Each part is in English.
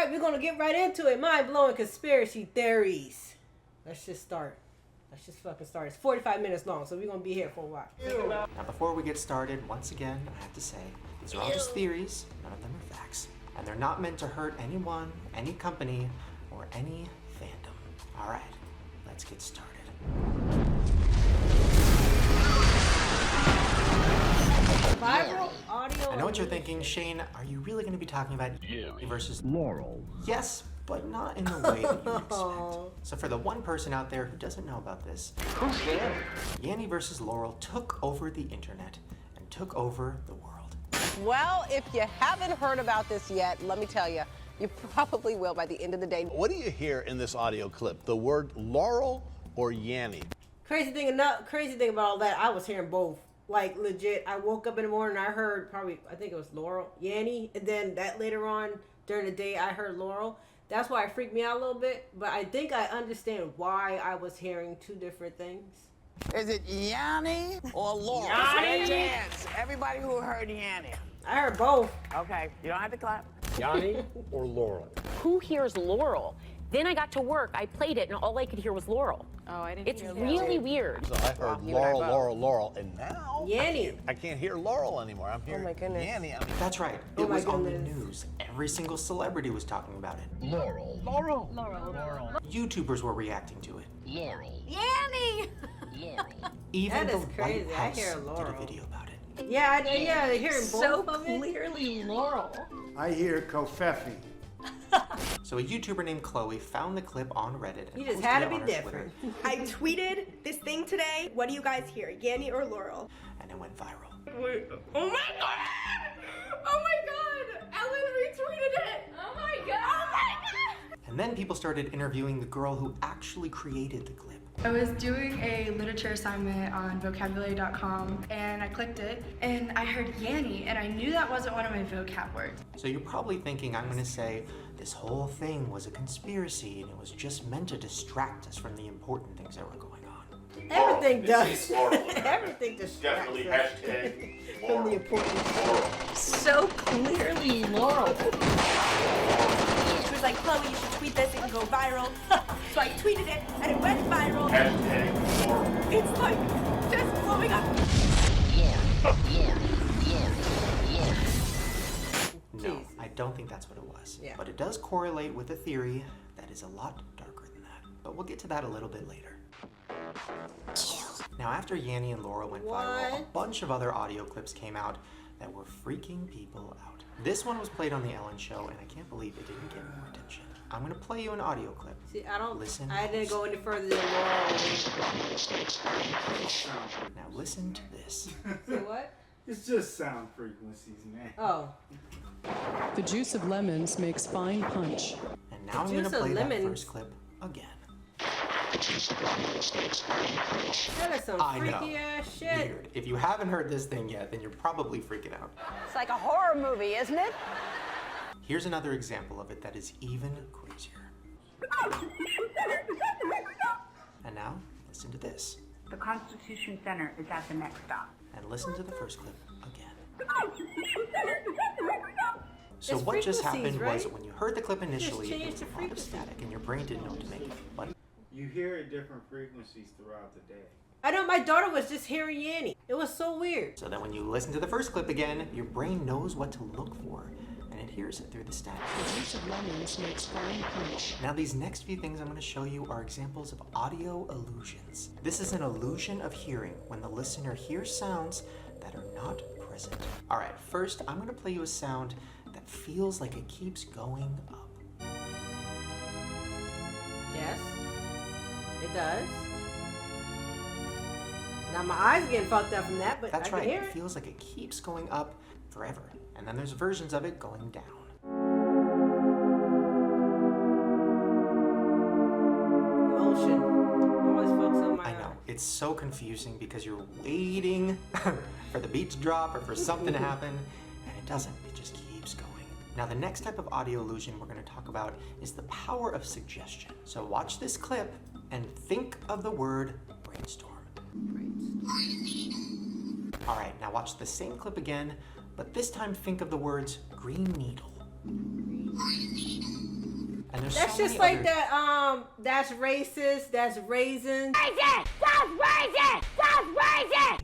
right, we're gonna get right into it. Mind-blowing conspiracy theories. Let's just start. Let's just fucking start. It's 45 minutes long, so we're gonna be here for a while. Now, before we get started, once again, I have to say, these are all just theories. None of them are facts. And they're not meant to hurt anyone, any company, or any fandom. All right, let's get started. Viral audio. I know what you're thinking, Shane. Are you really going to be talking about Yanny versus Laurel? Yes, but not in the way that you expect. So for the one person out there who doesn't know about this, who's Yanny? Yanny versus Laurel took over the internet and took over the world. Well, if you haven't heard about this yet, let me tell you, you probably will by the end of the day. What do you hear in this audio clip? The word Laurel or Yanny? Crazy thing about all that, I was hearing both. Like, legit, I woke up in the morning, I heard I think it was Laurel, Yanny, and then that later on during the day, I heard Laurel. That's why it freaked me out a little bit, but I think I understand why I was hearing two different things. Is it Yanny or Laurel? Yanny! Chance. Everybody who heard Yanny. I heard both. Okay, you don't have to clap. Yanny or Laurel? Who hears Laurel? Then I got to work, I played it, and all I could hear was Laurel. Oh, I didn't It's hear really weird. So I heard Laurel, and now Yanny. I can't hear Laurel anymore. I'm hearing my goodness. Yanny. That's right. It was on the news. Every single celebrity was talking about it. Laurel. YouTubers were reacting to it. Laurel. Yanny! Even That is the crazy. White I House hear did Laurel. a video about it. Yeah, hearing both So of it. clearly Laurel. I hear Kofefi. So a YouTuber named Chloe found the clip on Reddit and You just posted had to it be on her different. Twitter, I tweeted this thing today. What do you guys hear? Yanny or Laurel? and it went viral. Wait, oh my god! Oh my god! Ellen retweeted it! Oh my god! Oh my god! And then people started interviewing the girl who actually created the clip. I was doing a literature assignment on vocabulary.com and I clicked it and I heard Yanny and I knew that wasn't one of my vocab words. So you're probably thinking I'm going to say this whole thing was a conspiracy and it was just meant to distract us from the important things that were going on. Everything This does. is Laurel. Everything distracts Definitely us hashtag from Laurel. the important. Laurel. So clearly Laurel. She was like, Chloe, you should tweet this, it can go viral. So I tweeted it and it went viral. Hashtag Laurel. It's like just blowing up. No, I don't think that's what it was. Yeah. But it does correlate with a theory that is a lot darker than that. But we'll get to that a little bit later. Now, after Yanny and Laurel went viral, a What? bunch of other audio clips came out that were freaking people out. This one was played on The Ellen Show, and I can't believe it didn't get more attention. I'm going to play you an audio clip. See, I don't Listen. I didn't go any further than Laurel. Now listen to this. Say what? It's just sound frequencies, man. Oh. The juice of lemons makes fine punch. And now I'm going to Juice of play that lemons. first clip again. That is some I know. freaky ass shit. Weird. If you haven't heard this thing yet, then you're probably freaking out. It's like a horror movie, isn't it? Here's another example of it that is even crazier. And now, listen to this. The Constitution Center is at the next stop. And listen to the first clip again. So It's what just frequencies, happened was right? when you heard the clip initially, changed there was the a lot of frequency. static and your brain didn't know what to make of it. But You hear at different frequencies throughout the day. I know my daughter was just hearing Yanny. It was so weird. so then when you listen to the first clip again, your brain knows what to look for and it hears it through the static. The juice of lemons makes fine punch. Now these next few things I'm going to show you are examples of audio illusions. This is an illusion of hearing when the listener hears sounds that are not present. All right, first I'm going to play you a sound that feels like it keeps going up. Yes. It does. Now my eyes getting fucked up from that, but That's I can right, hear it it. feels like it keeps going up forever. And then there's versions of it going down. Motion. Always fucks up my I know, it's so confusing because you're waiting for the beat to drop or for something to happen, and it doesn't, it just keeps going. Now the next type of audio illusion we're going to talk about is the power of suggestion. So watch this clip and think of the word brainstorm. All right, now watch the same clip again, but this time think of the words green needle. And there's That's so just many like other that. That's racist. That's raisin.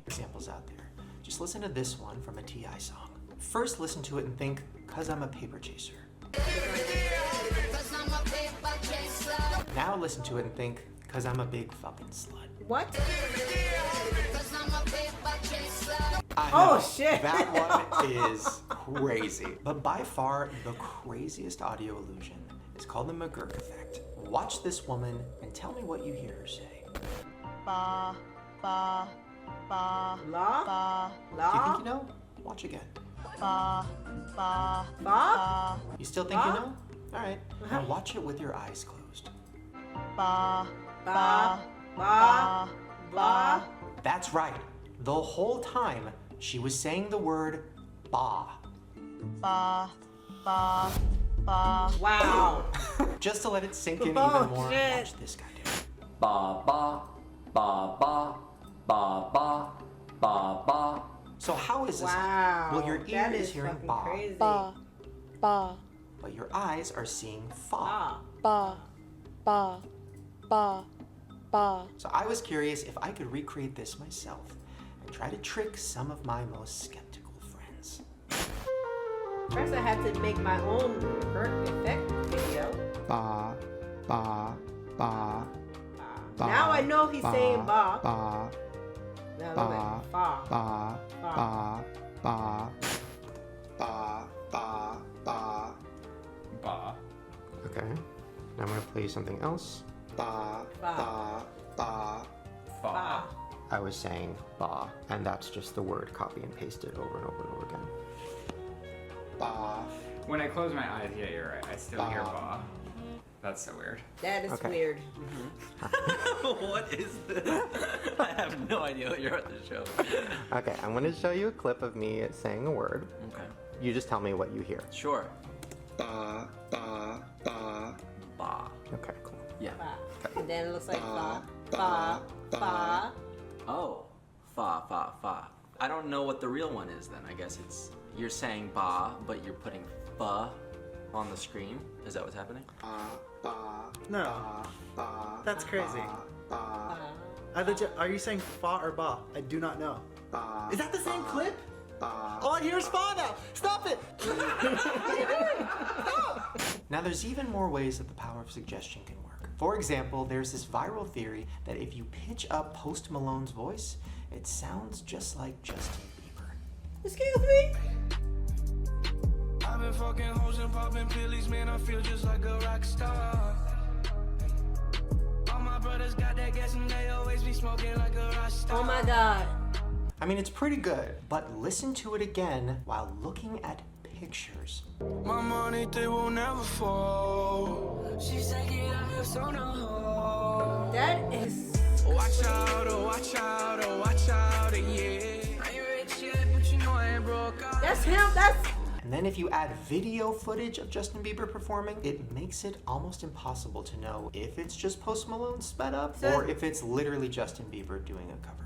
examples out there. Just listen to this one from a T.I. song. First listen to it and think, 'cause I'm a paper chaser. Now listen to it and think, 'cause I'm a big fucking slut. What? I know, Oh shit! That one is crazy. But by far, the craziest audio illusion is called the McGurk effect. Watch this woman and tell me what you hear her say. Ba, ba, ba, La? ba, Do you think you know? Watch again. ba, ba, Ba? You still think you Ba? know? Alright, now watch it with your eyes closed. ba, Ba? Ba? Ba? That's right. The whole time, she was saying the word ba. ba, ba, ba. Wow. Just to let it sink in Oh, even more, shit. watch this guy do it. Ba ba ba ba ba ba ba ba. So how is this? Wow. Well, your ear That is is hearing fucking ba, crazy. Ba, ba, but your eyes are seeing fa. Ba. ba, ba, ba, ba. So I was curious if I could recreate this myself and try to trick some of my most skeptical friends. First, I had to make my own McGurk effect video. Ba, ba, ba, ba. Now I know he's saying ba. Ba, Now ba, look at fa. ba, Ba. ba, ba, ba, ba, ba. Ba. Okay. Now I'm gonna play you something else. Ba, ba, ba. Ba. I was saying ba, and that's just the word copy and pasted over and over and over again. Ba. When I close my eyes, yeah, you're right. I still Ba. hear ba. That's so weird. That is Okay. weird. What is this? I have no idea what you're at the show. Okay, I'm gonna show you a clip of me saying a word. Okay. You just tell me what you hear. Sure. Ba, ba, ba. Ba. Okay, cool. Yeah. Ba. And then it looks like fa. Ba, Fa. ba. Fa. Oh. Fa fa fa. I don't know what the real one is then. I guess it's you're saying ba, but you're putting fa on the screen. Is that what's happening? No. That's crazy. Fa. Are you saying fa or ba? I do not know. Is that the same clip? All I hear is fa now. Stop it. Now there's even more ways that the power of suggestion can work. For example, there's this viral theory that if you pitch up Post Malone's voice, it sounds just like Justin Bieber. Excuse me? I've been fucking hoes and popping pillies, man, I feel just like a rock star. All my brothers got that gas and they always be smoking like a rock star. Oh my god. I mean, it's pretty good, but listen to it again while looking at pictures. My money, they will never fall. She's taking out her son on. That is. Watch out, oh, watch out, oh, watch out, yeah. I ain't rich yet, but you know I ain't broke. That's him. That's. And then if you add video footage of Justin Bieber performing, it makes it almost impossible to know if it's just Post Malone sped up or if it's literally Justin Bieber doing a cover.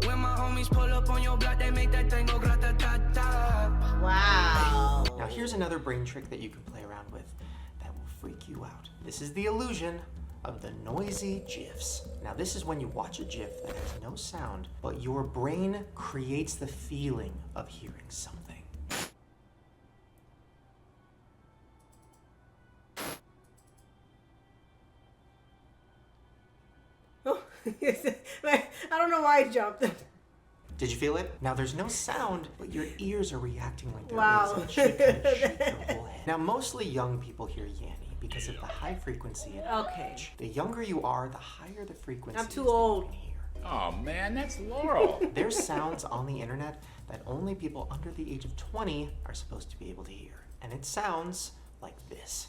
When my homies pull up on your block, they make that thing go grata-ta-ta. Wow. Now here's another brain trick that you can play around with that will freak you out. This is the illusion of the noisy GIFs. Now this is when you watch a GIF that has no sound, but your brain creates the feeling of hearing something. I don't know why I jumped. Did you feel it? Now there's no sound, but your ears are reacting like there Wow. is. It should kind of shake your whole head. Now mostly young people hear Yanny because of the high frequency and Okay. pitch. The younger you are, the higher the frequency. I'm too old. Oh man, that's Laurel. There's sounds on the internet that only people under the age of 20 are supposed to be able to hear. And it sounds like this.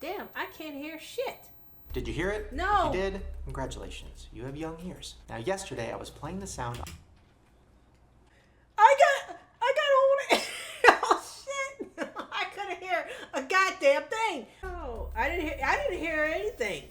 Damn, I can't hear shit. Did you hear it? No. If you did, congratulations. You have young ears. Now yesterday I was playing the sound. I got hold of oh shit! I couldn't hear a goddamn thing. Oh, I didn't hear anything.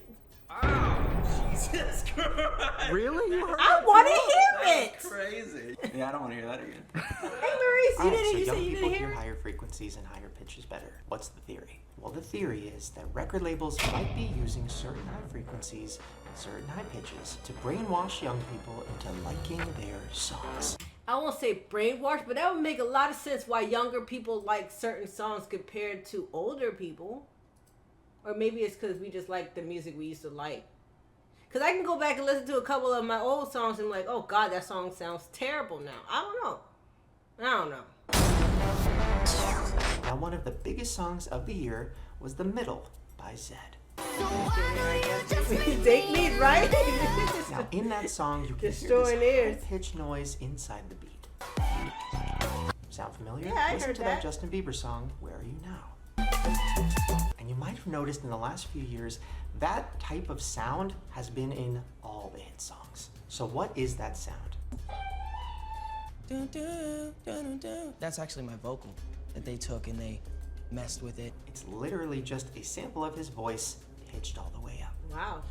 Jesus Christ. Really? You heard I want to hear it! Crazy. Yeah, I don't want to hear that again. Hey, Maurice, you didn't. So You young said you people didn't hear hear. higher frequencies and higher pitches better. What's the theory? Well, the theory is that record labels might be using certain high frequencies and certain high pitches to brainwash young people into liking their songs. I won't say brainwash, but that would make a lot of sense why younger people like certain songs compared to older people. Or maybe it's because we just like the music we used to like. Because I can go back and listen to a couple of my old songs and be like, oh God, that song sounds terrible now. I don't know. Now, one of the biggest songs of the year was The Middle by Zed. Date me, right? Now, in that song, you can hear Destroying this ears. high-pitched noise inside the beat. Sound familiar? Yeah, I Listen heard to that. Justin Bieber song, Where Are You Now? And you might have noticed in the last few years, that type of sound has been in all the hit songs. So what is that sound? That's actually my vocal that they took and they messed with it. It's literally just a sample of his voice pitched all the way up. Wow.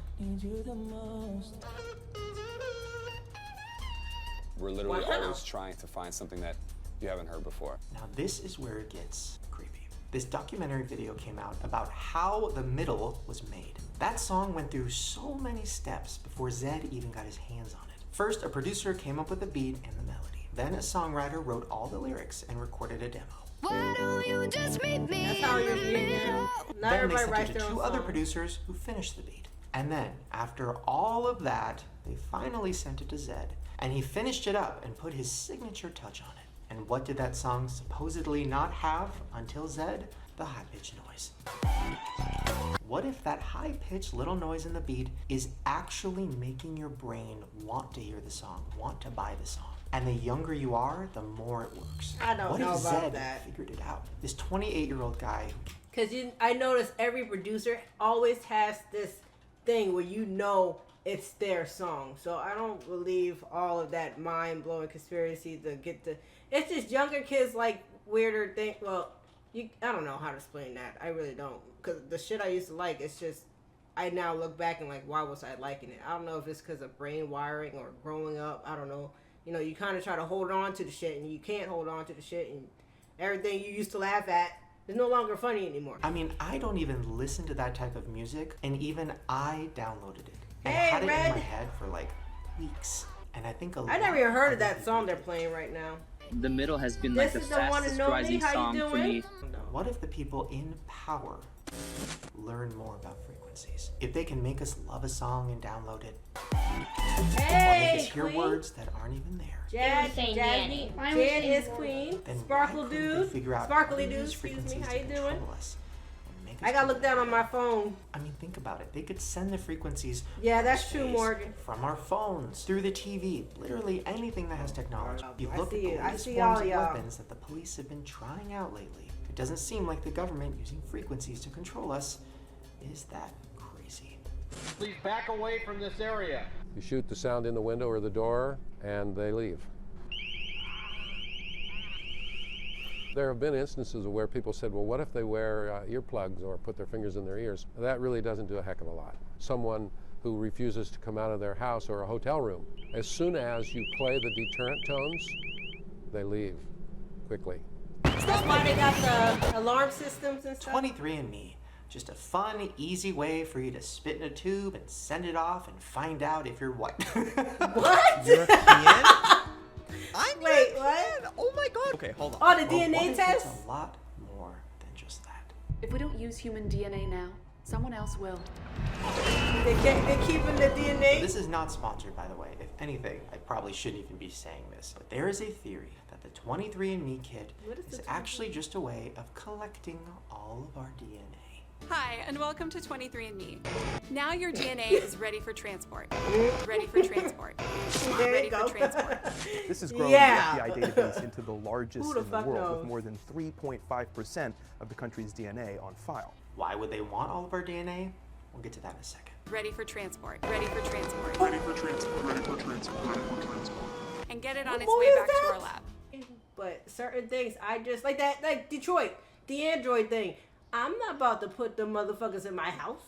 We're literally always trying to find something that you haven't heard before. Now this is where it gets creepy. This documentary video came out about how The Middle was made. That song went through so many steps before Zed even got his hands on it. First, a producer came up with a beat and the melody. Then a songwriter wrote all the lyrics and recorded a demo. Why don't you just meet me? That's how you're reading. Not Then they everybody sent writes it to their own two other song. producers who finished the beat. And then, after all of that, they finally sent it to Zed. And he finished it up and put his signature touch on it. And what did that song supposedly not have until Zed? The high-pitched noise. What if that high-pitched little noise in the beat is actually making your brain want to hear the song, want to buy the song? And the younger you are, the more it works. I don't know What if about Zed that. figured it out? This 28-year-old guy. Because I notice every producer always has this thing where you know it's their song. So I don't believe all of that mind-blowing conspiracy to get the... It's just younger kids like weirder things. Well, I don't know how to explain that. I really don't. Because the shit I used to like, it's just... I now look back and like, why was I liking it? I don't know if it's because of brain wiring or growing up. I don't know. You know, you kind of try to hold on to the shit and you can't hold on to the shit, and everything you used to laugh at is no longer funny anymore. I mean, I don't even listen to that type of music, and even I downloaded it and Hey, had it Red. in my head for like weeks. And I think I never even heard of that song they're playing right now. The Middle has been This like is the the one fastest and only. rising How you song for doing? me. What if the people in power learn more about frequencies? If they can make us love a song and download it, or Hey, make us hear Queen. words that aren't even there. Jazz, saying Jazzy, Yanny. Jan is Queen. Then Sparkle why couldn't they Dude, figure out Sparkly how to Dude, use excuse me, frequencies how to you doing? control us and make us I gotta do look down on my phone. I mean, think about it. They could send the frequencies Yeah, from that's true, space, Morgan. from our phones, through the TV, literally anything that has technology. You I look at see the it. I latest see forms all of y'all. weapons that the police have been trying out lately. It doesn't seem like the government using frequencies to control us is that crazy. Please back away from this area. You shoot the sound in the window or the door, and they leave. There have been instances where people said, well, what if they wear earplugs or put their fingers in their ears? That really doesn't do a heck of a lot. Someone who refuses to come out of their house or a hotel room, as soon as you play the deterrent tones, they leave quickly. That's why they got the alarm systems and stuff. 23andMe, just a fun, easy way for you to spit in a tube and send it off and find out if you're white. What? European? Wait, what? Oh my god. Okay, hold on. Oh, the Well, what DNA if test? It's a lot more than just that. If we don't use human DNA now, someone else will. They're keeping the DNA? This is not sponsored, by the way. If anything, I probably shouldn't even be saying this. But there is a theory that the 23andMe kit is actually just a way of collecting all of our DNA. Hi, and welcome to 23andMe. Now your DNA is ready for transport. Ready for transport. Ready for transport. This has grown Yeah. the FBI database into the largest Who the in the fuck world, knows? with more than 3.5% of the country's DNA on file. Why would they want all of our DNA? We'll get to that in a second. Ready for transport. Ready for transport. Ready for transport. Ready for transport. Ready for transport. And get it on its What way is back to that? our lab. But certain things, I just like that, like Detroit, the Android thing. I'm not about to put the motherfuckers in my house.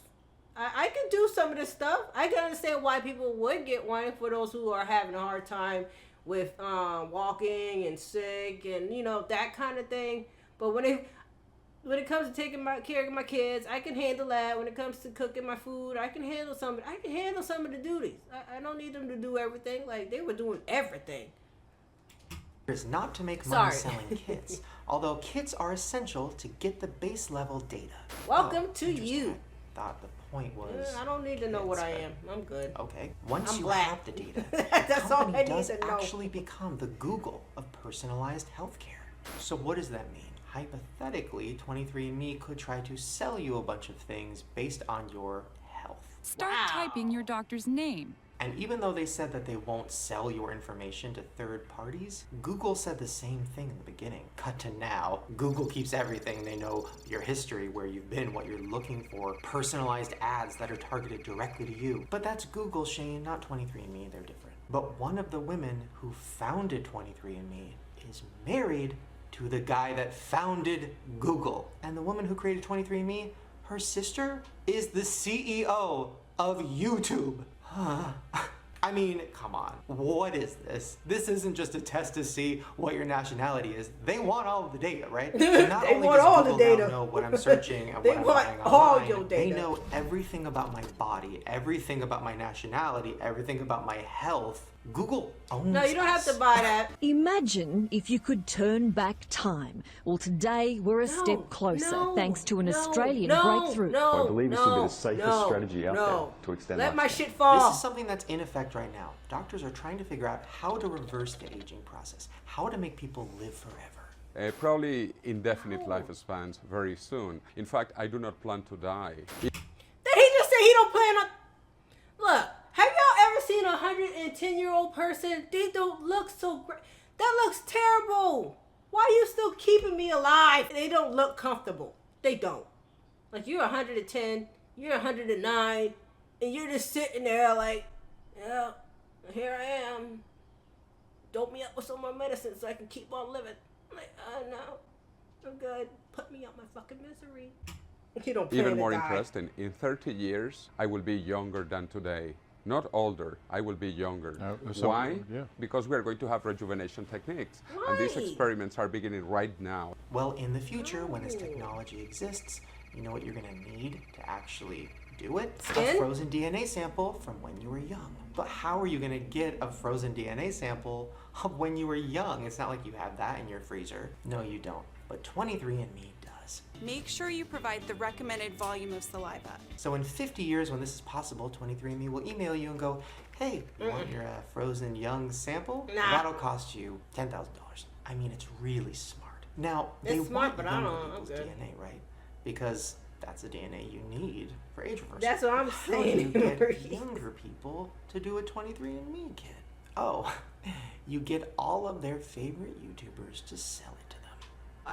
I can do some of this stuff. I can understand why people would get one for those who are having a hard time with walking and sick and that kind of thing. But when it comes to taking care of my kids, I can handle that. When it comes to cooking my food, I can handle some. I can handle some of the duties. I don't need them to do everything. Like they were doing everything. Is not to make money selling kits, although kits are essential to get the base level data. Welcome to you. I thought the point was. I don't need to know what I am. I'm good. Okay. Once I'm you black. have the data, That's the all company I need does to know. actually become the Google of personalized healthcare. So what does that mean? Hypothetically, 23andMe could try to sell you a bunch of things based on your health. Start typing your doctor's name. And even though they said that they won't sell your information to third parties, Google said the same thing in the beginning. Cut to now, Google keeps everything. They know your history, where you've been, what you're looking for, personalized ads that are targeted directly to you. But that's Google, Shane, not 23andMe. They're different. But one of the women who founded 23andMe is married to the guy that founded Google. And the woman who created 23andMe, her sister is the CEO of YouTube. I mean, come on. What is this? This isn't just a test to see what your nationality is. They want all of the data, right? So not They only want does all Google the data. now know what I'm searching and They what I'm want buying all online, your they data. know everything about my body, everything about my nationality, everything about my health. Google owns No, you don't have to buy that. Imagine if you could turn back time. Well, today we're a step closer thanks to an Australian breakthrough. I believe this will be the safest strategy out there to extend Let lifespan. my shit fall. This is something that's in effect right now. Doctors are trying to figure out how to reverse the aging process, how to make people live forever. Probably indefinite lifespans very soon. In fact, I do not plan to die. Did he just say he don't plan on... Look, have y'all ever seen a 110-year-old person? They don't look so great. That looks terrible. Why are you still keeping me alive? They don't look comfortable. They don't. Like, you're 110, you're 109, and you're just sitting there like, yeah, here I am. Dope me up with some more medicine so I can keep on living. I'm like, no, I'm good. Put me out my fucking misery. You don't plan Even to more die. interesting, in 30 years, I will be younger than today. Not older, I will be younger. so- Why? yeah. Because we are going to have rejuvenation techniques. And these experiments are beginning right now. Well, in the future, when this technology exists, you know what you're gonna need to actually do it? Skin? A frozen DNA sample from when you were young. But how are you gonna get a frozen DNA sample of when you were young? It's not like you have that in your freezer. No, you don't. But 23andMe does. Make sure you provide the recommended volume of saliva. So in 50 years, when this is possible, 23andMe will email you and go, hey, you want your frozen young sample? Nah. That'll cost you $10,000. I mean, it's really smart. Now, they It's smart, want but I younger don't- I'm people's good. DNA, right? Because that's the DNA you need for age reversal. That's what I'm How do you saying. get younger people to do a 23andMe kit? Oh, you get all of their favorite YouTubers to sell it to them.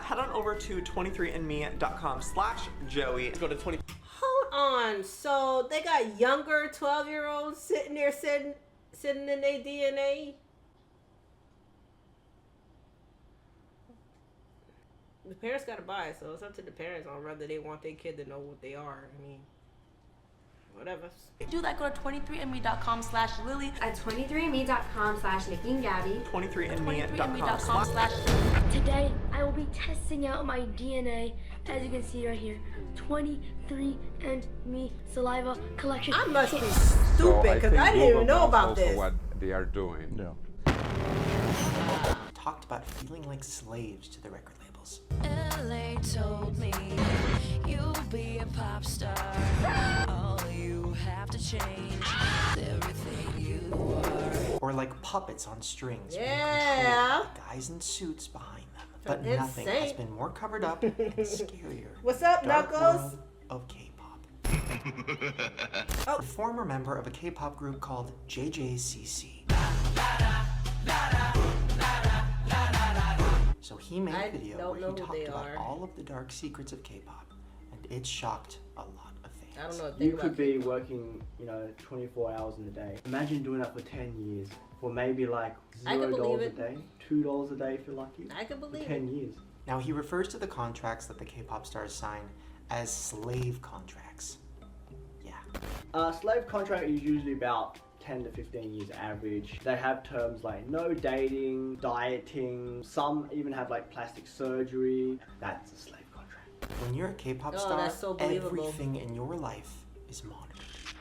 Head on over to 23andme.com/Joey. Go to 20. Hold on. So they got younger 12-year-olds sitting there sitting in their DNA? The parents gotta buy it, so it's up to the parents on whether they want their kid to know what they are. I mean, whatever. Do that, go to 23andme.com/Lily. At 23andme.com/Nikki and Gabby. 23andme.com/. Today, I will be testing out my DNA, as you can see right here. 23andme saliva collection. I must be So stupid because I didn't even know knows about also this. what they are doing. Yeah. Talked about feeling like slaves to the record labels. LA told me you'll be a pop star. All you have to change is everything you are. Or like puppets on strings. being Yeah. controlled by guys in suits behind them. But Insane. nothing has been more covered up and scarier. What's up, Dark Knuckles? world of K-pop. A former member of a K-pop group called JJCC. So he made I a video don't where know he who talked they about are. all of the dark secrets of K-pop, and it shocked a lot of fans. I don't know. You could be working, 24 hours in a day. Imagine doing that for 10 years for maybe like I could believe $0 a it. day, $2 a day if you're lucky. I could believe for 10 years. Now he refers to the contracts that the K-pop stars sign as slave contracts. Yeah, Slave contract is usually about 10 to 15 years average. They have terms like no dating, dieting, some even have like plastic surgery. That's a slave contract. When you're a K-pop star, that's so believable. everything in your life is monitored.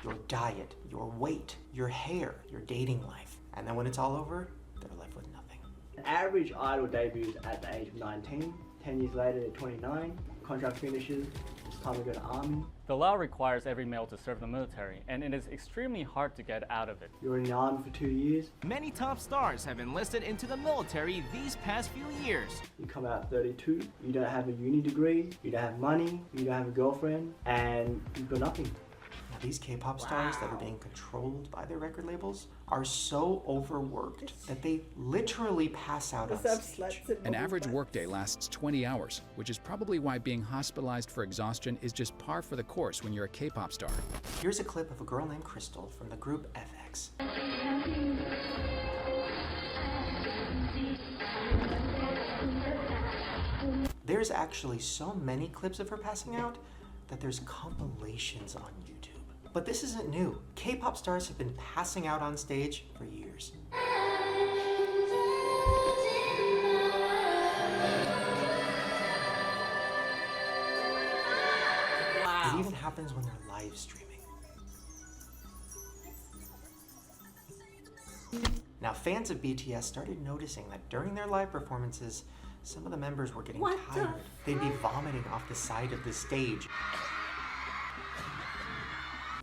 Your diet, your weight, your hair, your dating life. And then when it's all over, they're left with nothing. An average idol debuts at the age of 19. 10 years later, they're 29. Contract finishes. It's time to go to army. The law requires every male to serve the military, and it is extremely hard to get out of it. You're in the army for 2 years. Many top stars have enlisted into the military these past few years. You come out 32, you don't have a uni degree, you don't have money, you don't have a girlfriend, and you've got nothing. Now, these K-pop stars that are being controlled by their record labels are so overworked that they literally pass out on stage. An average workday lasts 20 hours, which is probably why being hospitalized for exhaustion is just par for the course when you're a K-pop star. Here's a clip of a girl named Crystal from the group FX. There's actually so many clips of her passing out that there's compilations on YouTube. But this isn't new. K-pop stars have been passing out on stage for years. Wow. It even happens when they're live streaming. Now, fans of BTS started noticing that during their live performances, some of the members were getting tired. They'd be vomiting off the side of the stage.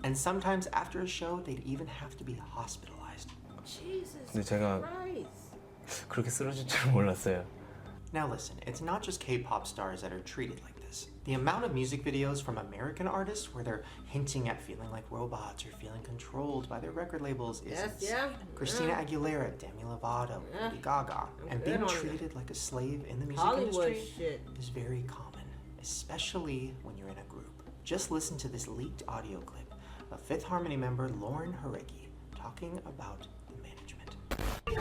And sometimes after a show, they'd even have to be hospitalized. Jesus 근데 제가 Christ. 그렇게 쓰러질 줄 몰랐어요. Now listen, it's not just K-pop stars that are treated like this. The amount of music videos from American artists where they're hinting at feeling like robots or feeling controlled by their record labels is insane. Christina Aguilera, Demi Lovato, Lady Gaga, and being treated like a slave in the music industry is very common, especially when you're in a group. Just listen to this leaked audio clip of Fifth Harmony member Lauren Hareggi talking about the management.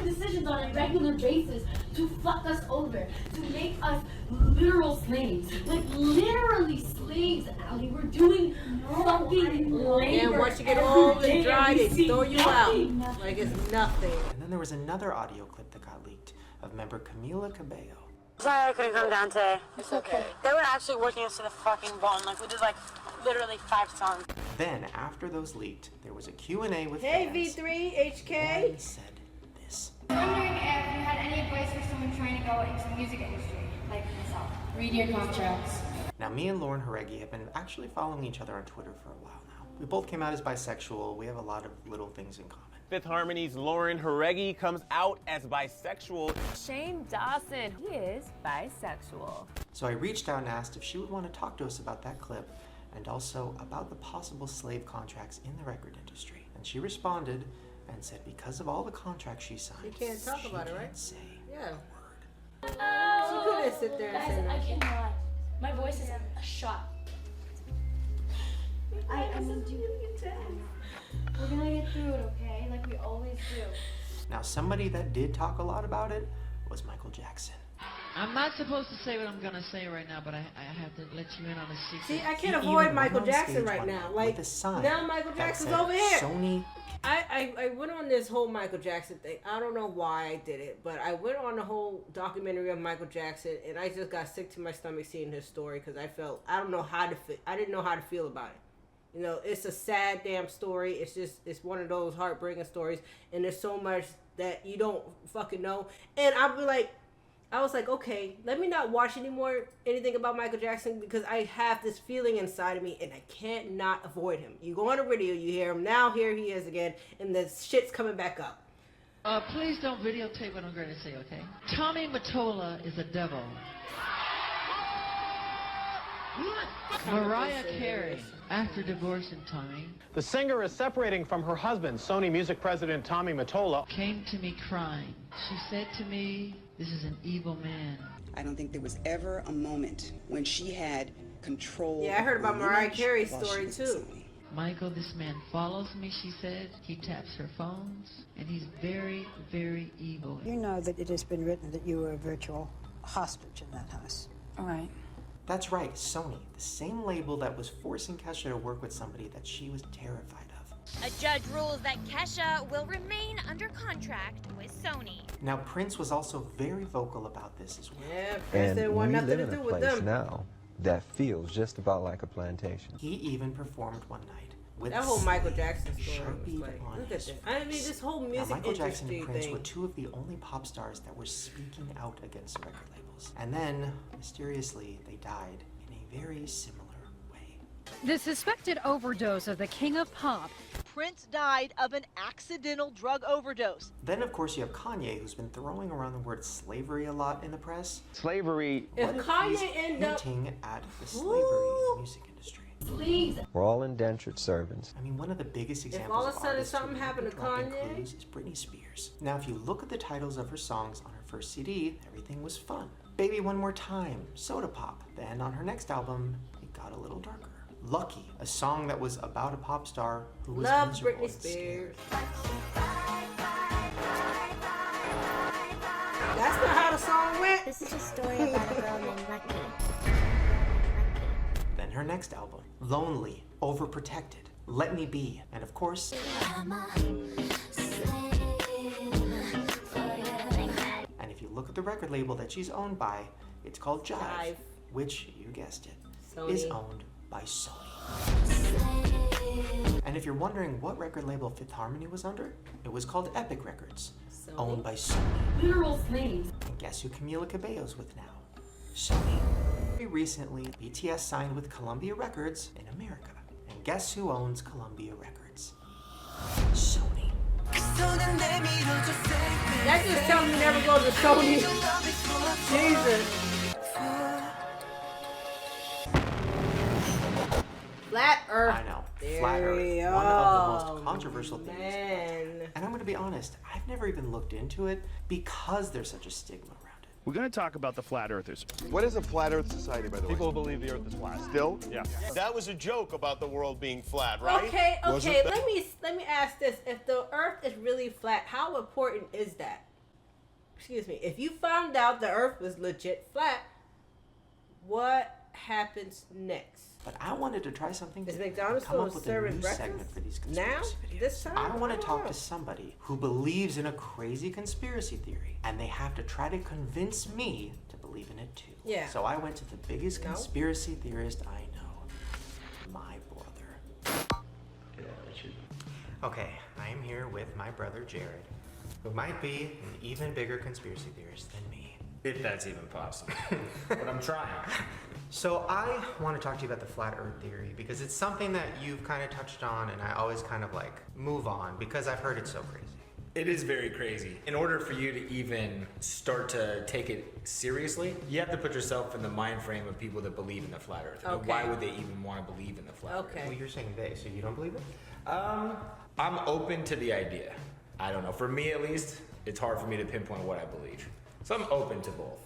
Decisions on a regular basis to fuck us over, to make us literal slaves. Like literally slaves, Allie. We're doing fucking labor. And once you get old and dry, they throw you out. Like it's nothing. And then there was another audio clip that got leaked of member Camila Cabello. Sorry I couldn't come down today. It's okay. They were actually working us to the fucking bone. Like we did like literally 5 songs. Then after those leaked, there was a Q&A with Hey fans. V3, HK. Lauren said this. Wondering if you had any advice for someone trying to go into the music industry, like myself. Read your contracts. Now, me and Lauren Hareggi have been actually following each other on Twitter for a while now. We both came out as bisexual. We have a lot of little things in common. Fifth Harmony's Lauren Hareggi comes out as bisexual. Shane Dawson, he is bisexual. So I reached out and asked if she would want to talk to us about that clip and also about the possible slave contracts in the record industry. And she responded and said because of all the contracts she signed, You can't talk about it, right? can't say Yeah. Oh, She couldn't sit there and guys, say that. I cannot. My voice is a shot. I need you. We're gonna get through it, okay? Like we always do. Now, somebody that did talk a lot about it was Michael Jackson. I'm not supposed to say what I'm gonna say right now, but I have to let you in on a secret. See, I can't He avoid even Michael went on Jackson stage right one now. night Like with a sign now, Michael that Jackson's said, over here. Sony. I went on this whole Michael Jackson thing. I don't know why I did it, but I went on the whole documentary of Michael Jackson, and I just got sick to my stomach seeing his story because I didn't know how to feel about it. You know, it's a sad damn story. It's one of those heartbreaking stories, and there's so much that you don't fucking know. And I was like, okay, let me not watch anything about Michael Jackson because I have this feeling inside of me and I can't not avoid him. You go on the radio, you hear him, now here he is again, and the shit's coming back up. Please don't videotape what I'm going to say, okay? Tommy Mottola is a devil. Mariah Carey, after divorcing Tommy, The singer is separating from her husband, Sony Music President Tommy Mottola. came to me crying. She said to me, "This is an evil man." I don't think there was ever a moment when she had control. Yeah, I heard about of Mariah image Carey's while she story was with too. Sony. Michael, this man follows me, she said. He taps her phones, and he's very, very evil. You know that it has been written that you were a virtual hostage in that house. All right. That's right, Sony, the same label that was forcing Kesha to work with somebody that she was terrified of. A judge rules that Kesha will remain under contract with Sony. Now, Prince was also very vocal about this as well. Yeah, Prince didn't want nothing to do with them. Now that feels just about like a plantation. He even performed one night with that whole Michael Jackson story was Sharpie like, on look at his this. I mean, this whole music Michael Jackson industry and Prince thing. were two of the only pop stars that were speaking out against the record labels. And then, mysteriously, they died in a very similar way. The suspected overdose of the king of pop. Prince died of an accidental drug overdose. Then, of course, you have Kanye, who's been throwing around the word slavery a lot in the press. Slavery. If Kanye ended up hinting at the slavery in the music industry. Please. We're all indentured servants. I mean, one of the biggest examples If all of a sudden artists something who happened to dropping Kanye, clues is Britney Spears. Now, if you look at the titles of her songs on her first CD, everything was fun. Baby One More Time, Soda Pop. Then on her next album, it got a little darker. Lucky, a song that was about a pop star who was love miserable Britney and Spears. That's not how the song went. This is a story about a girl named Lucky. Then her next album, Lonely, Overprotected, Let Me Be, and of course, and if you look at the record label that she's owned by, it's called Jive, which, you guessed it, Sony. is owned by Sony. And if you're wondering what record label Fifth Harmony was under, it was called Epic Records, owned by Sony. Literal slaves. And guess who Camila Cabello's with now? Sony. Very recently, BTS signed with Columbia Records in America. And guess who owns Columbia Records? Sony. That just tells me never go to Sony. Jesus. Flat Earth. I know. There Flat Earth. we One of the go. most controversial things. Man. And I'm going to be honest, I've never even looked into it because there's such a stigma around it. We're going to talk about the Flat Earthers. What is a Flat Earth Society, by the way? People believe the Earth is flat. Still? Yeah. That was a joke about the world being flat, right? Okay, Wasn't okay. that- Let me ask this: if the Earth is really flat, how important is that? Excuse me. If you found out the Earth was legit flat, what happens next? But I wanted to try something Is different. McDonald's Come up still with a serving new breakfast segment for these now? conspiracy videos. This time? I want to don't talk know. to somebody who believes in a crazy conspiracy theory, and they have to try to convince me to believe in it too. Yeah. So I went to the biggest No. conspiracy theorist I know, my brother. Okay, I am here with my brother Jared, who might be an even bigger conspiracy theorist than me. If that's even possible. But I'm trying. So I want to talk to you about the flat earth theory because it's something that you've kind of touched on and I always kind of like move on because I've heard it's so crazy. It is very crazy. In order for you to even start to take it seriously, you have to put yourself in the mind frame of people that believe in the flat earth. I mean, Okay. why would they even want to believe in the flat earth? Well, you're saying they, so you don't believe it? I'm open to the idea. I don't know. For me, at least, it's hard for me to pinpoint what I believe. So I'm open to both.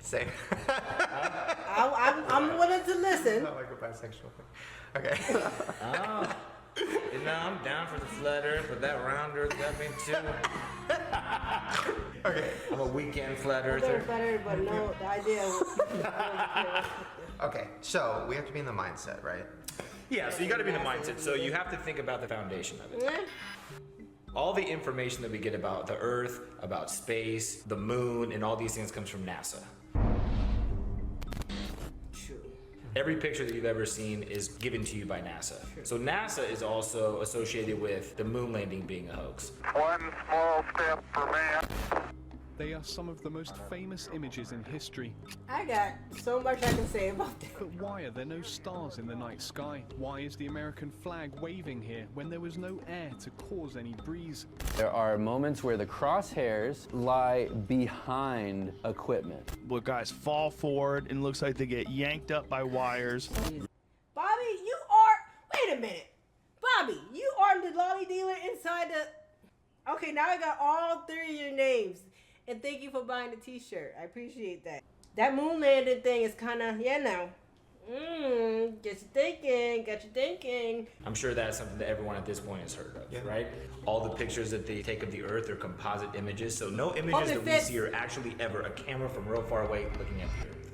Same. I'm willing to listen. Not like a bisexual thing. Okay. Oh. You know, I'm down for the flat earth, but that round earth got me too. Okay. I'm a weekend flat They're earther. better, but no, the idea. Okay, so we have to be in the mindset, right? Yeah, so you got to be in the mindset. So you have to think about the foundation of it. All the information that we get about the Earth, about space, the moon, and all these things comes from NASA. True. Every picture that you've ever seen is given to you by NASA. So NASA is also associated with the moon landing being a hoax. One small step for man. They are some of the most famous images in history. I got so much I can say about that. But why are there no stars in the night sky? Why is the American flag waving here when there was no air to cause any breeze? There are moments where the crosshairs lie behind equipment. Where guys fall forward and looks like they get yanked up by wires. Bobby, you are. Wait a minute. Bobby, you are the lolly dealer inside the. Okay, now I got all three of your names. And thank you for buying the t-shirt. I appreciate that. That moon landing thing is kind of, yeah, now. Get you thinking. I'm sure that's something that everyone at this point has heard of, right? All the pictures that they take of the Earth are composite images, so no images that we see are actually ever a camera from real far away looking at the Earth.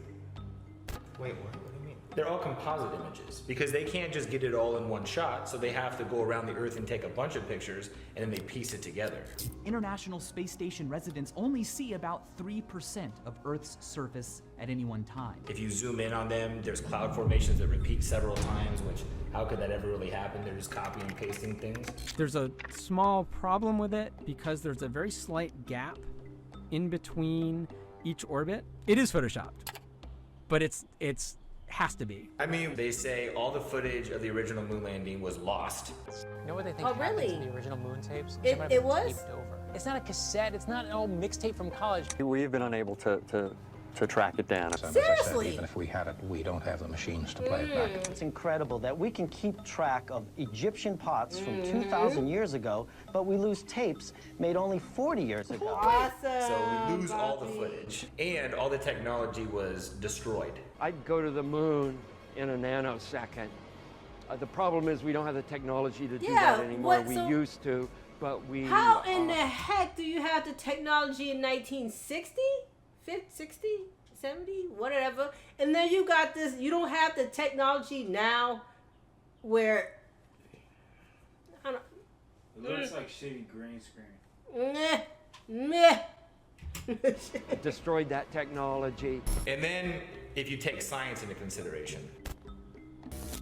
Wait, what do you mean? They're all composite images because they can't just get it all in one shot, so they have to go around the Earth and take a bunch of pictures, and then they piece it together. International Space Station residents only see about 3% of Earth's surface at any one time. If you zoom in on them, there's cloud formations that repeat several times, which, how could that ever really happen? They're just copying and pasting things. There's a small problem with it because there's a very slight gap in between each orbit. It is photoshopped, but it's has to be. I mean, they say all the footage of the original moon landing was lost. You know what they think happened to the original moon tapes? It was? Taped over. It's not a cassette. It's not an old mixtape from college. We've been unable to track it down. Seriously? Even if we had it, we don't have the machines to play it back. It's incredible that we can keep track of Egyptian pots from 2,000 years ago, but we lose tapes made only 40 years ago. Awesome. So we lose all the footage, and all the technology was destroyed. I'd go to the moon in a nanosecond. The problem is we don't have the technology to do that anymore. We used to, but we... How in the heck do you have the technology in 1960? 60, 70, whatever. And then you got this, you don't have the technology now where... I don't, it looks like shitty green screen. Meh. Destroyed that technology. And then, if you take science into consideration,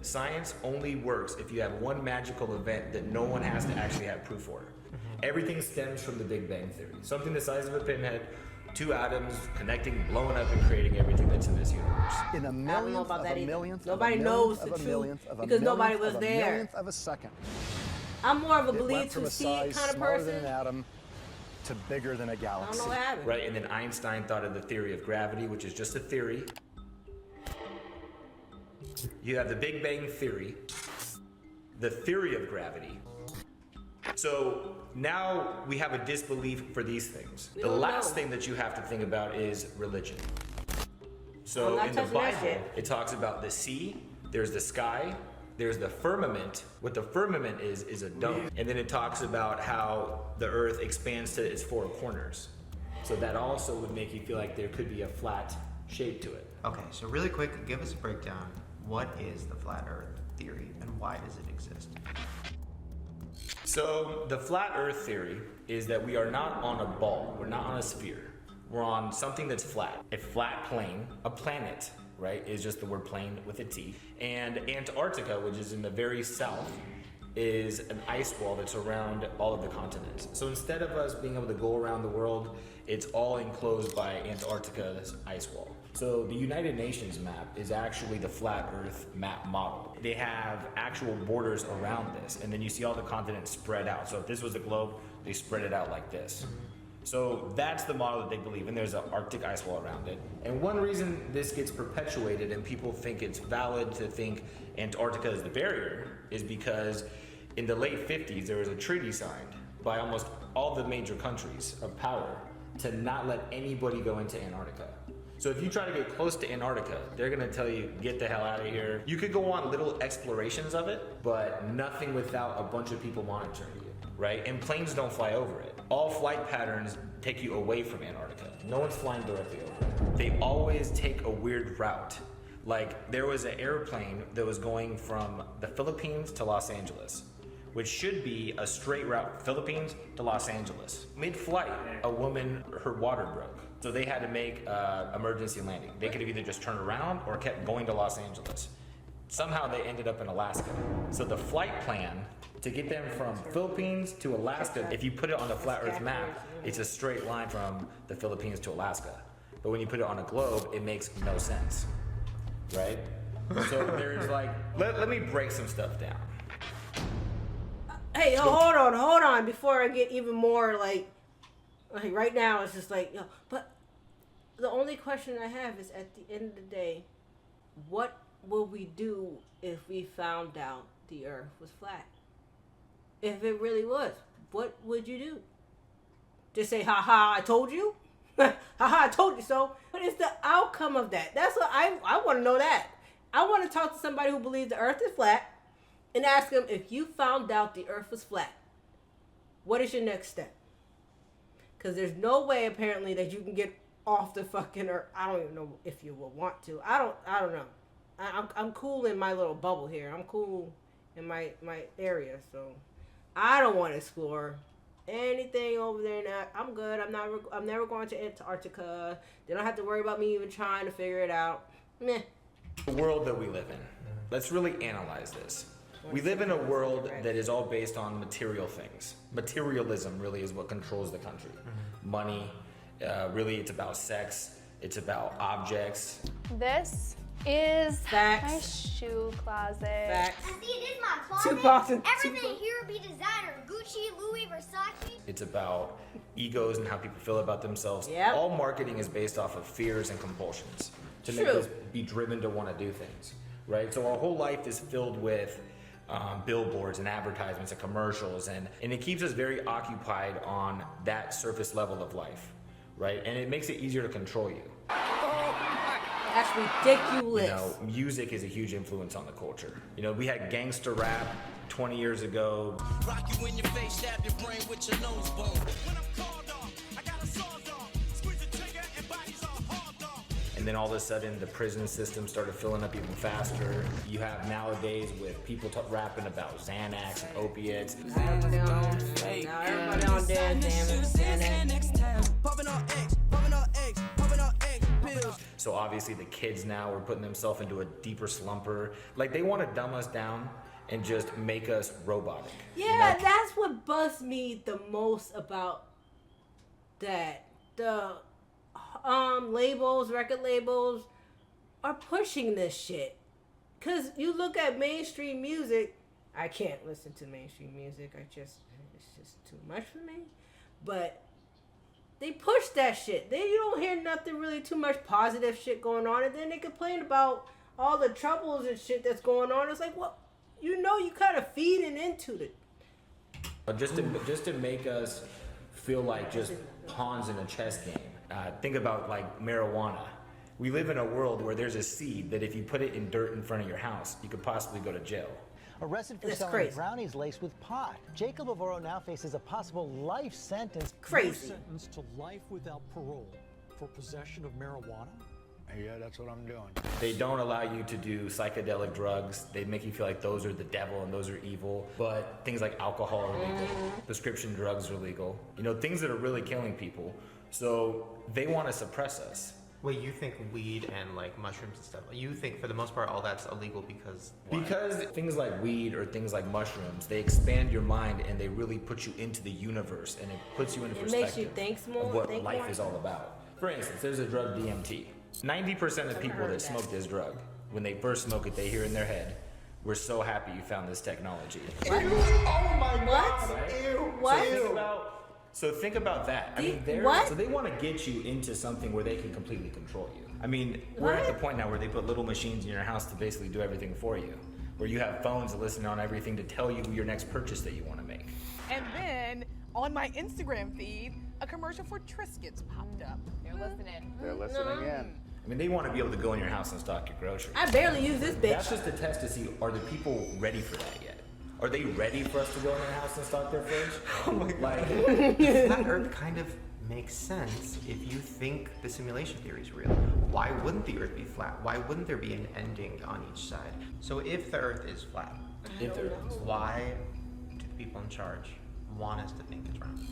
science only works if you have one magical event that no one has to actually have proof for. Everything stems from the Big Bang Theory. Something the size of a pinhead, two atoms connecting, blowing up, and creating everything that's in this universe. In a millionth of a millionth nobody knows the truth because nobody was there. Millionth of a second. I'm more of a It believe went from to a see size kind of smaller person. than an atom to bigger than a galaxy. I don't know what happened. Right, and then Einstein thought of the theory of gravity, which is just a theory. You have the Big Bang Theory, the theory of gravity. So now we have a disbelief for these things. The last thing that you have to think about is religion. So in the Bible, it talks about the sea, there's the sky, there's the firmament. What the firmament is a dome. And then it talks about how the earth expands to its four corners. So that also would make you feel like there could be a flat shape to it. Okay, so really quick, give us a breakdown. What is the flat earth theory and why does it exist? So the flat earth theory is that we are not on a ball, we're not on a sphere. We're on something that's flat. A flat plane, a planet, right, is just the word plane with a T. And Antarctica, which is in the very south, is an ice wall that's around all of the continents. So instead of us being able to go around the world, it's all enclosed by Antarctica's ice wall. So the United Nations map is actually the flat earth map model. They have actual borders around this, and then you see all the continents spread out. So if this was a globe, they spread it out like this. So that's the model that they believe in. There's an Arctic ice wall around it. And one reason this gets perpetuated and people think it's valid to think Antarctica is the barrier is because in the late 50s, there was a treaty signed by almost all the major countries of power to not let anybody go into Antarctica. So if you try to get close to Antarctica, they're gonna tell you, get the hell out of here. You could go on little explorations of it, but nothing without a bunch of people monitoring you, right? And planes don't fly over it. All flight patterns take you away from Antarctica. No one's flying directly over it. They always take a weird route. Like there was an airplane that was going from the Philippines to Los Angeles, which should be a straight route, Philippines to Los Angeles. Mid-flight, a woman, her water broke. So they had to make emergency landing. They could have either just turned around or kept going to Los Angeles. Somehow they ended up in Alaska. So the flight plan to get them from Philippines to Alaska, if you put it on the flat earth map, it's a straight line from the Philippines to Alaska. But when you put it on a globe, it makes no sense, right? So there's like, let me break some stuff down. Hey, hold on, before I get even more like right now it's just like, but the only question I have is at the end of the day, what will we do if we found out the earth was flat? If it really was, what would you do? Just say, haha, I told you? Haha, I told you so. What is the outcome of that? That's what I want to know that. I want to talk to somebody who believes the earth is flat and ask them, if you found out the earth was flat, what is your next step? Because there's no way apparently that you can get off the fucking earth. I don't even know if you will want to. I don't know. I'm cool in my little bubble here. I'm cool in my area, so I don't want to explore anything over there now. I'm good. I'm never going to Antarctica. They don't have to worry about me even trying to figure it out. Meh. The world that we live in. Let's really analyze this. We live in a world that is all based on material things. Materialism really is what controls the country. Money, really it's about sex, it's about objects. This is Facts. my shoe closet. Facts. See, it is my closet. Tupac and Everything here would be designer. Gucci, Louis, Versace. It's about egos and how people feel about themselves. Yep. All marketing is based off of fears and compulsions to make us be driven to want to do things, right? So our whole life is filled with billboards and advertisements and commercials, and it keeps us very occupied on that surface level of life, right? And it makes it easier to control you. That's ridiculous. You know, music is a huge influence on the culture. You know, we had gangster rap 20 years ago. Rock you in your face, stab your brain with your nose bone. When I'm called off, I got a sawed off. Squeeze the trigger and bodies are hauled off. And then all of a sudden, the prison system started filling up even faster. You have nowadays with people rapping about Xanax and opiates. Everybody on Xanax. So obviously the kids now are putting themselves into a deeper slumper. Like they want to dumb us down and just make us robotic. Yeah, you know? that's what bugs me the most about that. The labels, record labels are pushing this shit. Cause you look at mainstream music, I can't listen to mainstream music. It's just too much for me. But they push that shit. You don't hear nothing really too much positive shit going on, and then they complain about all the troubles and shit that's going on. It's like, well, you know, you kind of feeding into it. Just to make us feel like just pawns in a chess game. Think about like marijuana. We live in a world where there's a seed that if you put it in dirt in front of your house, you could possibly go to jail. Arrested for selling brownies laced with pot. Jacob Avoro now faces a possible life sentence. Sentenced to life without parole for possession of marijuana? Yeah, that's what I'm doing. They don't allow you to do psychedelic drugs. They make you feel like those are the devil and those are evil. But things like alcohol are legal. Prescription drugs are legal. You know, things that are really killing people. So they want to suppress us. Wait, you think weed and like mushrooms and stuff, you think for the most part all that's illegal because why? Because things like weed or things like mushrooms, they expand your mind and they really put you into the universe and it puts you into perspective makes you think more, of what life is all about. For instance, there's a drug DMT. 90% of people that smoke this drug, when they first smoke it, they hear in their head, "We're so happy you found this technology." What? Ew, oh my God! What? Ew, What? So think about that. I mean, so they want to get you into something where they can completely control you. I mean, we're at the point now where they put little machines in your house to basically do everything for you. Where you have phones that listen on everything to tell you your next purchase that you want to make. And then on my Instagram feed, a commercial for Triscuits popped up. They're listening. They're listening in. I mean, they want to be able to go in your house and stock your groceries. I barely use this bitch. That's just a test to see, are the people ready for that yet? Are they ready for us to go in their house and stock their fridge? Oh my God. Like, that Earth kind of makes sense if you think the simulation theory is real. Why wouldn't the Earth be flat? Why wouldn't there be an ending on each side? So if the Earth is flat, why do the people in charge want us to think it's round?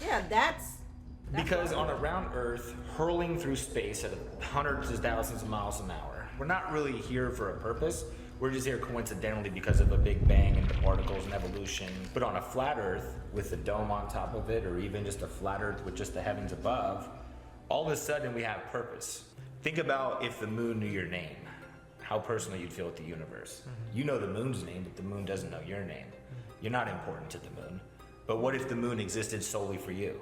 Yeah, that's because on a round Earth, hurling through space at hundreds of thousands of miles an hour, we're not really here for a purpose. We're just here coincidentally because of a big bang and the particles and evolution. But on a flat Earth with a dome on top of it, or even just a flat Earth with just the heavens above, all of a sudden we have purpose. Think about if the moon knew your name, how personal you'd feel with the universe. You know the moon's name, but the moon doesn't know your name. You're not important to the moon. But what if the moon existed solely for you?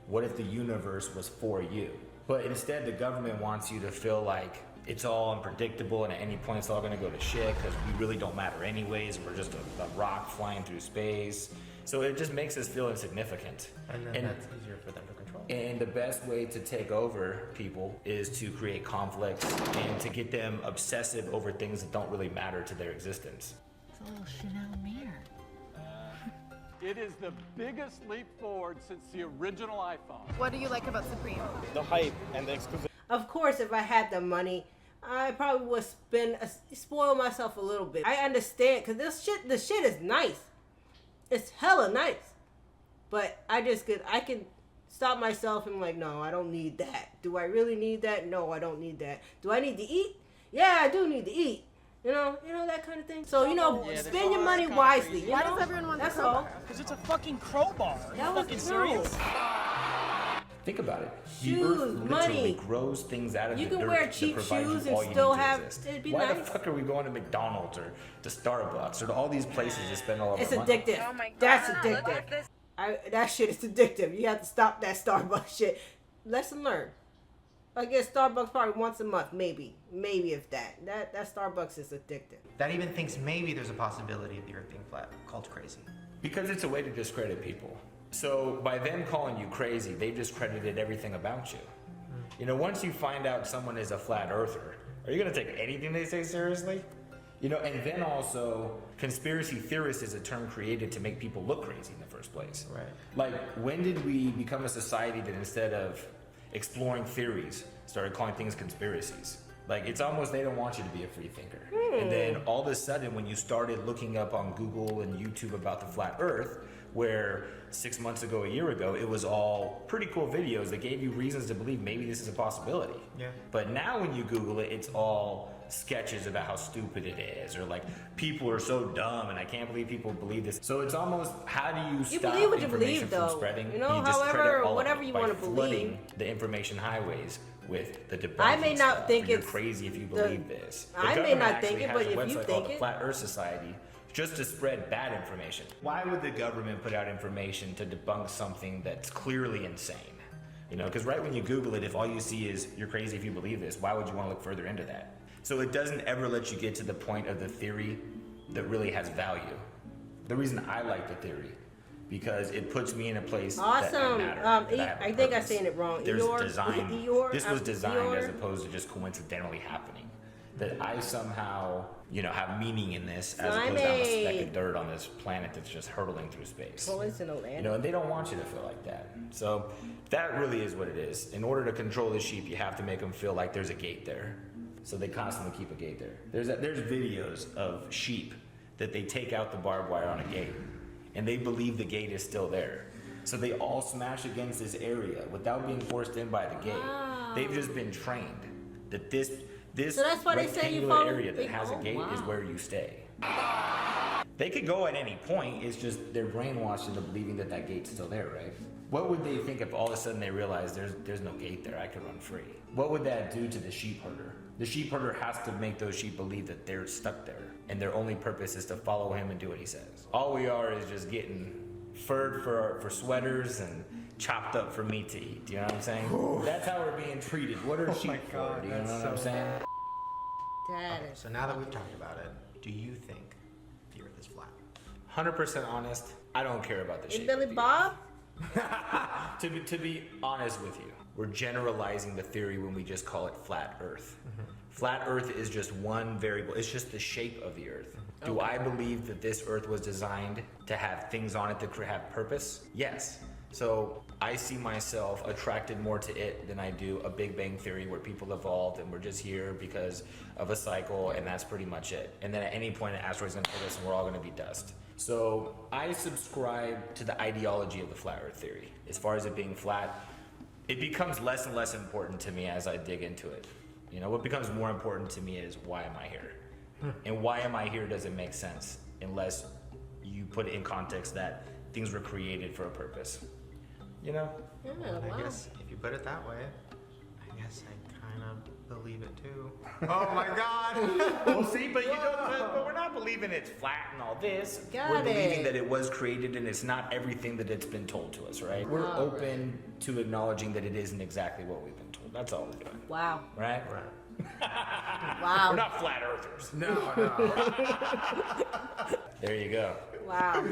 What if the universe was for you? But instead the government wants you to feel like it's all unpredictable and at any point it's all gonna go to shit because we really don't matter anyways and we're just a rock flying through space. So it just makes us feel insignificant. And then that's easier for them to control. And the best way to take over people is to create conflict and to get them obsessive over things that don't really matter to their existence. It's a little Chanel mirror. It is the biggest leap forward since the original iPhone. What do you like about Supreme? The hype and the exclusivity. Of course, if I had the money, I probably would spoil myself a little bit. I understand, because the shit is nice. It's hella nice. But I can stop myself and be like, no, I don't need that. Do I really need that? No, I don't need that. Do I need to eat? Yeah, I do need to eat. You know that kind of thing. So, spend your money wisely. Why does everyone want That's the all. crowbar? Because it's a fucking crowbar. Are you That was fucking true. serious? Think about it. Shoes, the earth literally money. grows things out of You the can dirt wear that cheap provide shoes you and all you still need to have- exist. it'd be Why the nice. fuck are we going to McDonald's or to Starbucks or to all these places to spend all of It's our money? addictive. Oh my God. That's Look addictive. at this. That shit is addictive. You have to stop that Starbucks shit. Lesson learned. I guess Starbucks probably once a month, maybe if that. That Starbucks is addictive. That even thinks maybe there's a possibility of the earth being flat. Called crazy. Because it's a way to discredit people. So by them calling you crazy, they've discredited everything about you. Once you find out someone is a flat earther, are you gonna take anything they say seriously? And then also, conspiracy theorist is a term created to make people look crazy in the first place. Right. Like, when did we become a society that instead of exploring theories, started calling things conspiracies? Like, it's almost they don't want you to be a free thinker. And then all of a sudden, when you started looking up on Google and YouTube about the flat earth, where 6 months ago, a year ago, it was all pretty cool videos that gave you reasons to believe maybe this is a possibility. Yeah. But now when you Google it, it's all sketches about how stupid it is, or like, people are so dumb and I can't believe people believe this. So it's almost, how do you stop believe what you information believe, from though. spreading? However, discredit all of whatever it you by wanna flooding believe. the information highways with the debunking I may not stuff. think You're it's crazy if you the- believe this. The I may government not actually think it, has but a if you website think called the it- Flat Earth Society, just to spread bad information. Why would the government put out information to debunk something that's clearly insane? Because right when you Google it, if all you see is you're crazy if you believe this, why would you want to look further into that? So it doesn't ever let you get to the point of the theory that really has value. The reason I like the theory, because it puts me in a place that I Awesome. matter. that have a I think I'm purpose. saying it wrong. There's Eeyore? design. Eeyore? This was designed as Eeyore? opposed to just coincidentally happening. That I somehow, have meaning in this, as opposed to I'm a speck Slimy. of dirt on this planet that's just hurtling through space. Coincidental, man. And they don't want you to feel like that. So that really is what it is. In order to control the sheep, you have to make them feel like there's a gate there. So they constantly keep a gate there. There's videos of sheep that they take out the barbed wire on a gate, and they believe the gate is still there. So they all smash against this area without being forced in by the gate. Wow. They've just been trained that this So that's why they say you rectangular follow- area that has a oh, gate is wow. where you stay. They could go at any point. It's just they're brainwashed into believing that that gate's still there, right? What would they think if all of a sudden they realize there's no gate there, I could run free? What would that do to the sheep herder? The sheep herder has to make those sheep believe that they're stuck there, and their only purpose is to follow him and do what he says. All we are is just getting furred for sweaters and chopped up for meat to eat. Do you know what I'm saying? That's how we're being treated. What are sheep for? Do you know what I'm saying? That is So now that we've talked about it, do you think the earth is flat? 100% honest, I don't care about the Is shape. Billy of the Bob? To be honest with you, we're generalizing the theory when we just call it flat Earth. Flat Earth is just one variable. It's just the shape of the Earth. Do I believe that this Earth was designed to have things on it that could have purpose? Yes. So I see myself attracted more to it than I do a Big Bang Theory where people evolved and we're just here because of a cycle and that's pretty much it. And then at any point an asteroid's gonna hit us and we're all gonna be dust. So I subscribe to the ideology of the flat Earth theory. As far as it being flat, it becomes less and less important to me as I dig into it. What becomes more important to me is why am I here? And why am I here doesn't make sense unless you put it in context that things were created for a purpose. Yeah, I guess if you put it that way, I guess I kind of believe it too. Oh my God! Well, see, but but we're not believing it's flat and all this. Got We're believing it. that it was created and it's not everything that it's been told to us, right? We're open to acknowledging that it isn't exactly what we've been told. That's all we're doing. Wow. Right? Wow. We're not flat earthers. No. There you go. Wow.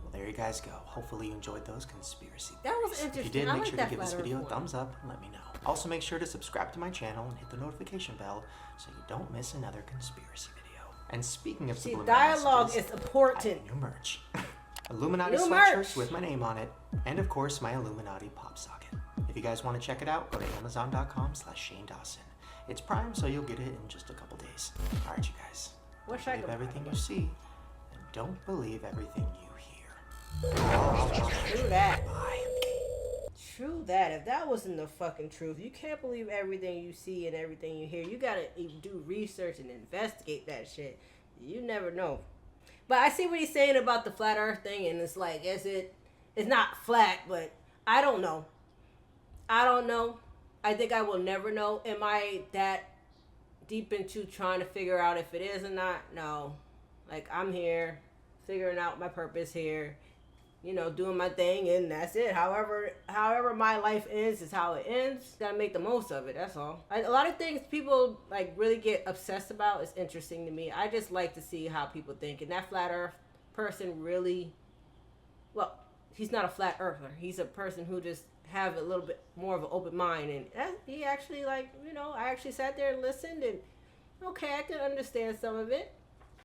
Well, there you guys go. Hopefully you enjoyed those conspiracy That was theories. If you interesting. did, I make like sure to that give this flat video a earth thumbs up and let me know. Also, make sure to subscribe to my channel and hit the notification bell so you don't miss another conspiracy video. And speaking of See, subliminal dialogue messages, is important. I have new merch. Illuminati New sweatshirts merch. with my name on it, and of course my Illuminati pop socket. If you guys want to check it out, go to Amazon.com/Shane Dawson. It's Prime, so you'll get it in just a couple days. All right, you guys. Wish I Believe could everything you see, and don't believe everything you hear. True that. True that. If that wasn't the fucking truth, you can't believe everything you see and everything you hear. You gotta do research and investigate that shit. You never know. But I see what he's saying about the flat earth thing, and it's like, it's not flat, but I don't know. I think I will never know. Am I that deep into trying to figure out if it is or not? No. Like, I'm here, figuring out my purpose here, doing my thing, and that's it. However my life ends is how it ends. Gotta make the most of it, that's all. A lot of things people, like, really get obsessed about is interesting to me. I just like to see how people think. And that flat earth person really, well, he's not a flat earther. He's a person who just have a little bit more of an open mind. And he actually, like, I actually sat there and listened, and okay, I could understand some of it.